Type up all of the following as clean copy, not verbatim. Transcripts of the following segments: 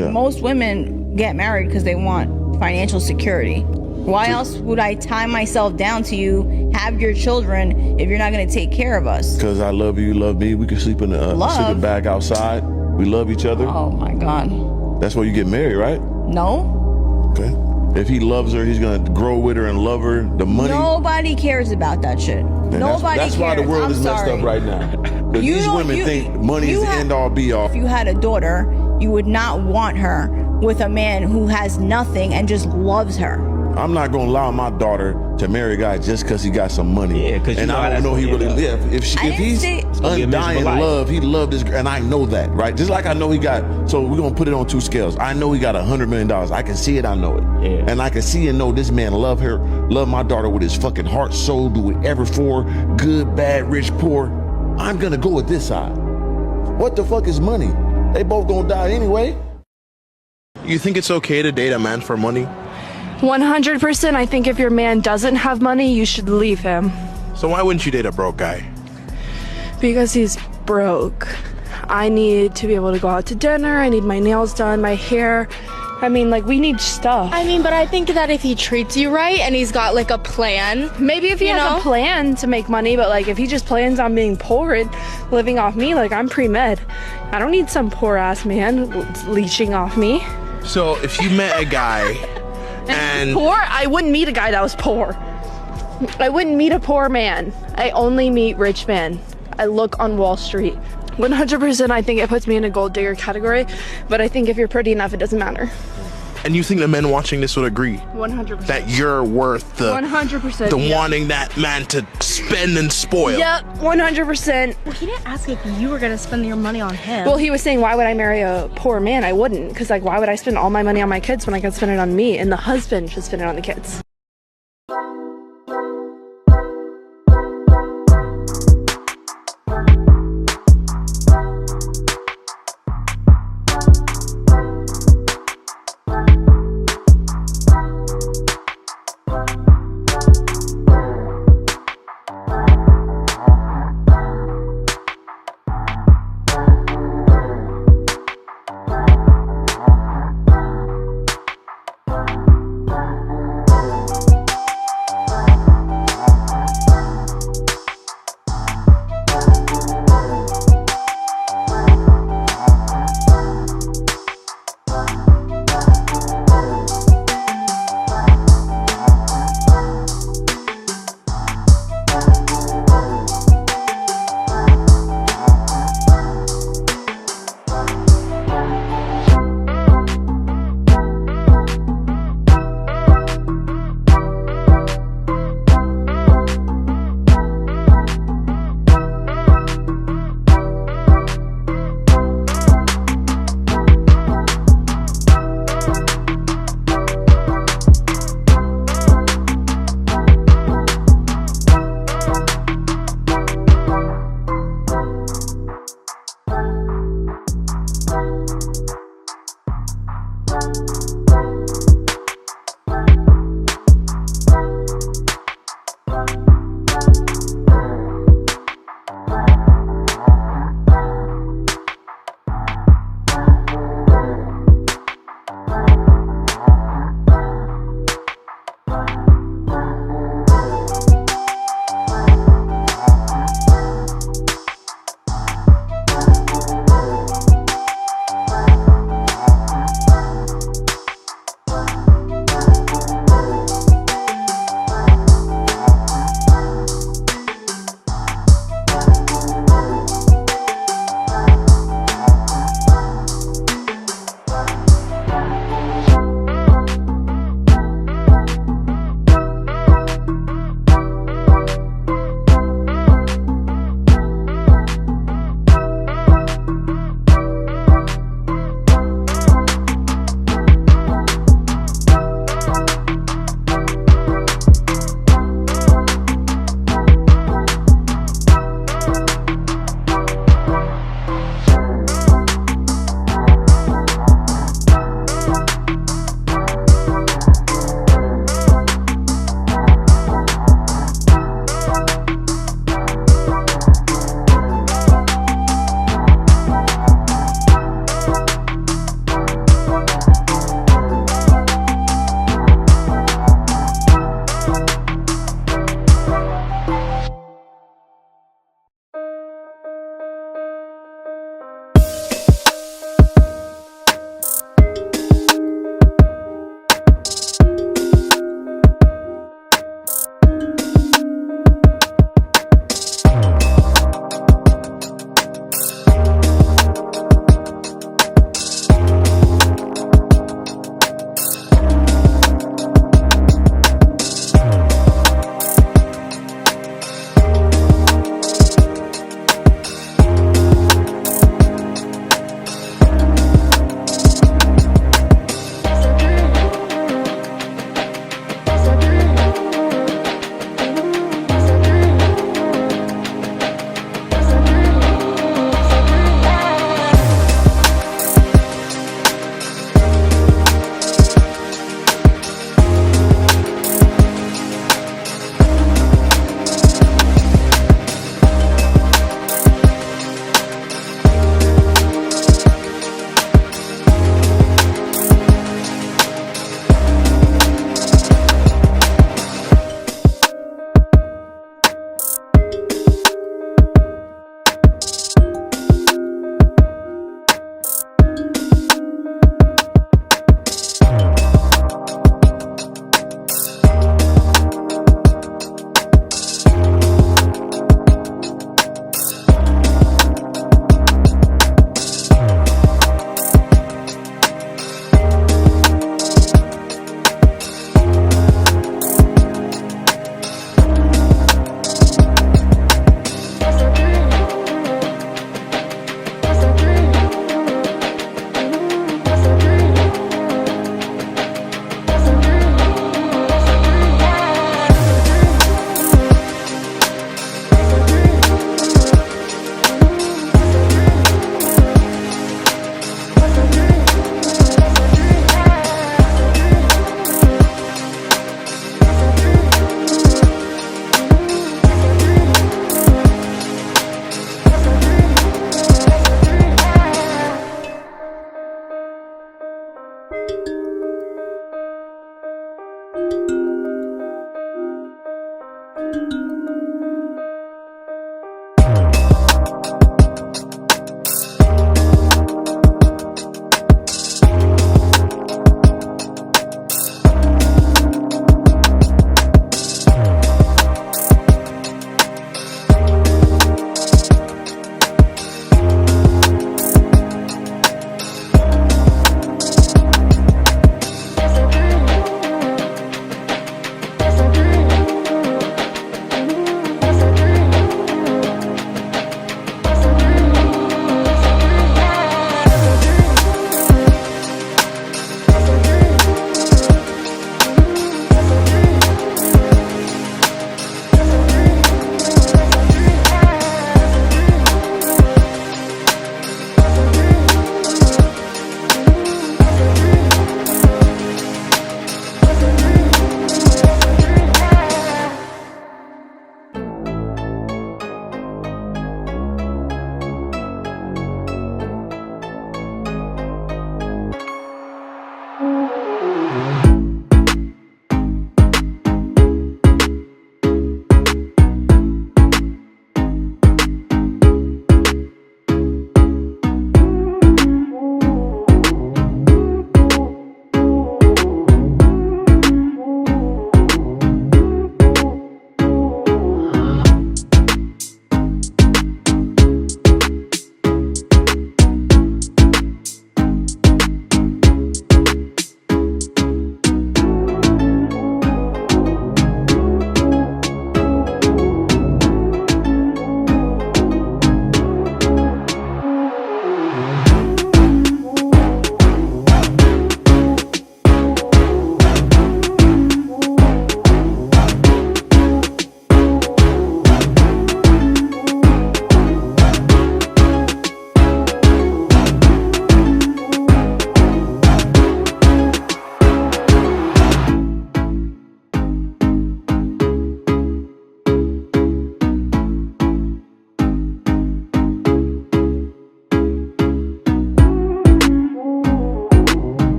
Like most women get married because they want financial security. Why else would I tie myself down to you, have your children, if you're not going to take care of us? Because I love you, you love me. We can sleep in a sleeping bag outside. We love each other. Oh my God. That's why you get married, right? No. Okay. If he loves her, he's gonna grow with her and love her. The money. Nobody cares about that shit. Nobody that's cares. Why the world is sorry. messed up right now. But these women think money is the end all be all. If you had a daughter, you would not want her with a man who has nothing and just loves her. I'm not gonna allow my daughter to marry a guy just because he got some money. Yeah, because I don't know he really live. If he's undying love, he loved this girl, and I know that, right? Just like I know he got. So we're gonna put it on two scales. I know he got $100 million. I can see it. I know it. Yeah. And I can see and know this man love her, love my daughter with his fucking heart, soul, do whatever for, good, bad, rich, poor. I'm gonna go with this side. What the fuck is money? They both gonna die anyway. You think it's okay to date a man for money? 100%. I think if your man doesn't have money, you should leave him. So why wouldn't you date a broke guy? Because he's broke. I need to be able to go out to dinner. I need my nails done, my hair. I mean, like, we need stuff. I mean, but I think that if he treats you right and he's got like a plan. Maybe if he has a plan to make money, but like if he just plans on being poor and living off me, like I'm pre-med. I don't need some poor ass man leeching off me. So if you met a guy and poor, I wouldn't meet a guy that was poor. I wouldn't meet a poor man. I only meet rich men. I look on Wall Street. 100%, I think it puts me in a gold digger category, but I think if you're pretty enough, it doesn't matter. And you think the men watching this would agree 100% that you're worth the 100% the wanting that man to spend and spoil? Yep, 100%. Well, he didn't ask if you were gonna spend your money on him. Well, he was saying, why would I marry a poor man? I wouldn't, because like, why would I spend all my money on my kids when I could spend it on me? And the husband should spend it on the kids.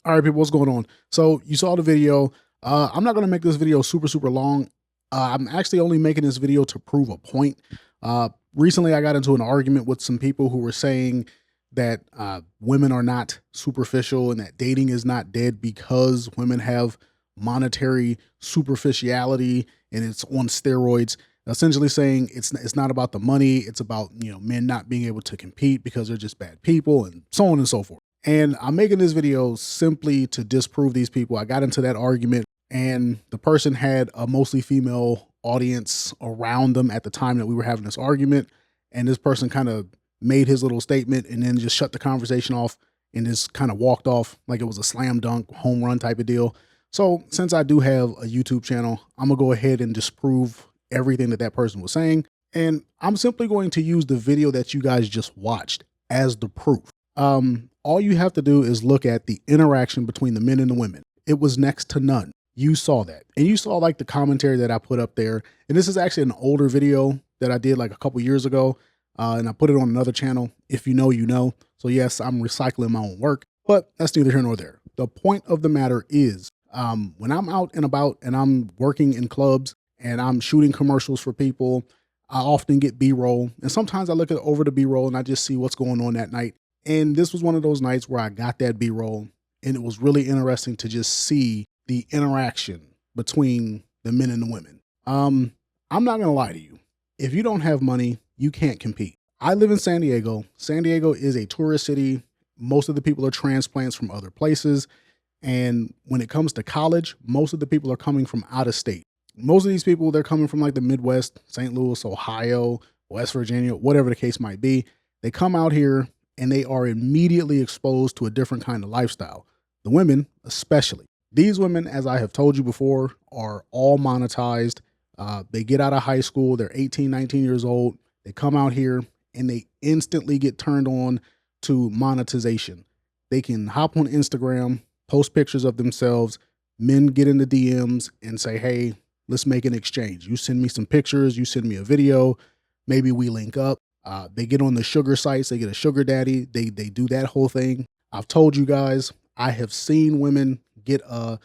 All right, people, what's going on? So you saw the video. I'm not going to make this video super long. I'm actually only making this video to prove a point. Recently, I got into an argument with some people who were saying that women are not superficial and that dating is not dead because women have monetary superficiality and it's on steroids. Essentially saying it's not about the money. It's about, men not being able to compete because they're just bad people and so on and so forth. And I'm making this video simply to disprove these people. I got into that argument and the person had a mostly female audience around them at the time that we were having this argument. And this person kind of made his little statement and then just shut the conversation off and just kind of walked off like it was a slam dunk home run type of deal. So since I do have a YouTube channel, I'm gonna go ahead and disprove everything that person was saying. And I'm simply going to use the video that you guys just watched as the proof. All you have to do is look at the interaction between the men and the women. It was next to none. You saw that. And you saw like the commentary that I put up there. And this is actually an older video that I did like a couple years ago. And I put it on another channel. If you know, you know. So yes, I'm recycling my own work, but that's neither here nor there. The point of the matter is, when I'm out and about and I'm working in clubs and I'm shooting commercials for people, I often get B-roll. And sometimes I look over the B-roll and I just see what's going on that night. And this was one of those nights where I got that B-roll and it was really interesting to just see the interaction between the men and the women. I'm not gonna lie to you. If you don't have money, you can't compete. I live in San Diego. San Diego is a tourist city. Most of the people are transplants from other places. And when it comes to college, most of the people are coming from out of state. Most of these people, they're coming from like the Midwest, St. Louis, Ohio, West Virginia, whatever the case might be. They come out here and they are immediately exposed to a different kind of lifestyle. The women, especially. These women, as I have told you before, are all monetized. They get out of high school. They're 18, 19 years old. They come out here and they instantly get turned on to monetization. They can hop on Instagram, post pictures of themselves. Men get in the DMs and say, hey, let's make an exchange. You send me some pictures. You send me a video. Maybe we link up. They get on the sugar sites. They get a sugar daddy. They do that whole thing. I've told you guys, I have seen women get a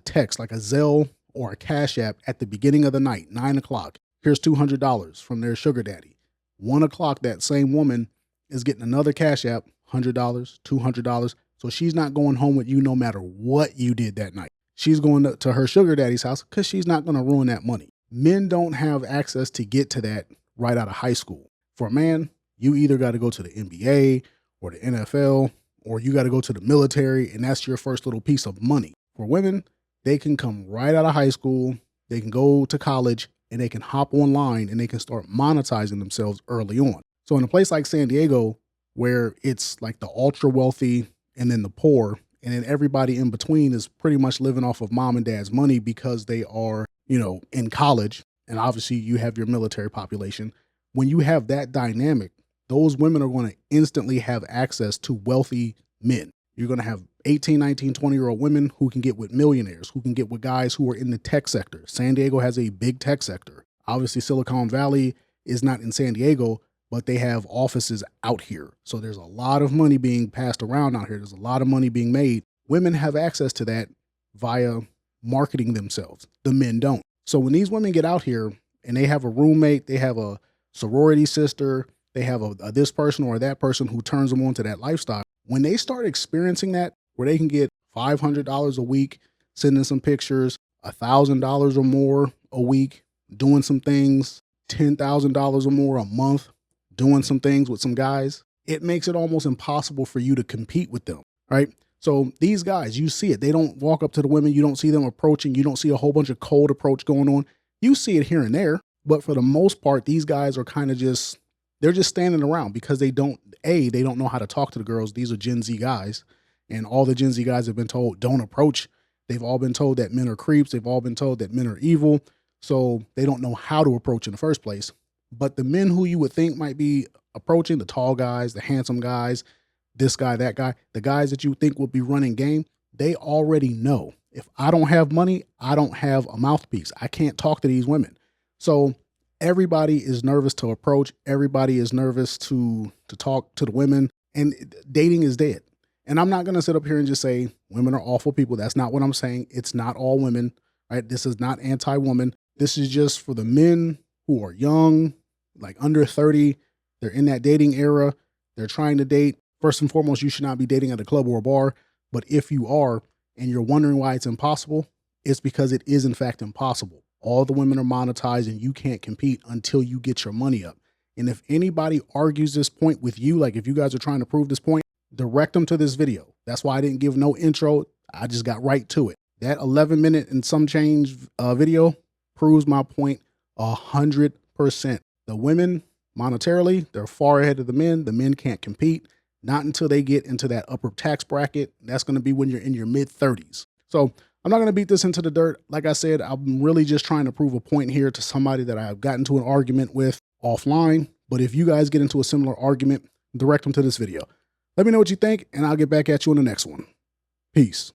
text like a Zelle or a Cash App at the beginning of the night, 9 o'clock. Here's $200 from their sugar daddy. 1 o'clock, that same woman is getting another Cash App, $100, $200. So she's not going home with you no matter what you did that night. She's going to her sugar daddy's house because she's not going to ruin that money. Men don't have access to get to that right out of high school. For a man, you either got to go to the NBA or the NFL, or you got to go to the military, and that's your first little piece of money. For women, they can come right out of high school, they can go to college, and they can hop online and they can start monetizing themselves early on. So in a place like San Diego, where it's like the ultra wealthy and then the poor, and then everybody in between is pretty much living off of mom and dad's money because they are, in college, and obviously you have your military population. When you have that dynamic, those women are going to instantly have access to wealthy men. You're going to have 18, 19, 20-year-old women who can get with millionaires, who can get with guys who are in the tech sector. San Diego has a big tech sector. Obviously, Silicon Valley is not in San Diego, but they have offices out here. So there's a lot of money being passed around out here. There's a lot of money being made. Women have access to that via marketing themselves. The men don't. So when these women get out here and they have a roommate, they have a sorority sister, they have a this person or that person who turns them on to that lifestyle. When they start experiencing that, where they can get $500 a week, sending some pictures, $1,000 or more a week, doing some things, $10,000 or more a month, doing some things with some guys, it makes it almost impossible for you to compete with them, right? So these guys, you see it. They don't walk up to the women. You don't see them approaching. You don't see a whole bunch of cold approach going on. You see it here and there, but for the most part, these guys are kind of they're just standing around because they don't know how to talk to the girls. These are Gen Z guys, and all the Gen Z guys have been told, don't approach. They've all been told that men are creeps. They've all been told that men are evil. So they don't know how to approach in the first place. But the men who you would think might be approaching, the tall guys, the handsome guys, this guy, that guy, the guys that you think will be running game, they already know. If I don't have money, I don't have a mouthpiece. I can't talk to these women. So everybody is nervous to approach. Everybody is nervous to talk to the women, and dating is dead. And I'm not going to sit up here and just say women are awful people. That's not what I'm saying. It's not all women, right? This is not anti-woman. This is just for the men who are young, like under 30. They're in that dating era. They're trying to date. First and foremost, you should not be dating at a club or a bar. But if you are, and you're wondering why it's impossible, it's because it is in fact impossible. All the women are monetized and you can't compete until you get your money up. And if anybody argues this point with you, like if you guys are trying to prove this point, direct them to this video. That's why I didn't give no intro. I just got right to it. That 11-minute and some change video proves my point 100%. The women, monetarily, they're far ahead of the men. The men can't compete. Not until they get into that upper tax bracket. That's going to be when you're in your mid-30s. So I'm not going to beat this into the dirt. Like I said, I'm really just trying to prove a point here to somebody that I've gotten into an argument with offline. But if you guys get into a similar argument, direct them to this video. Let me know what you think, and I'll get back at you on the next one. Peace.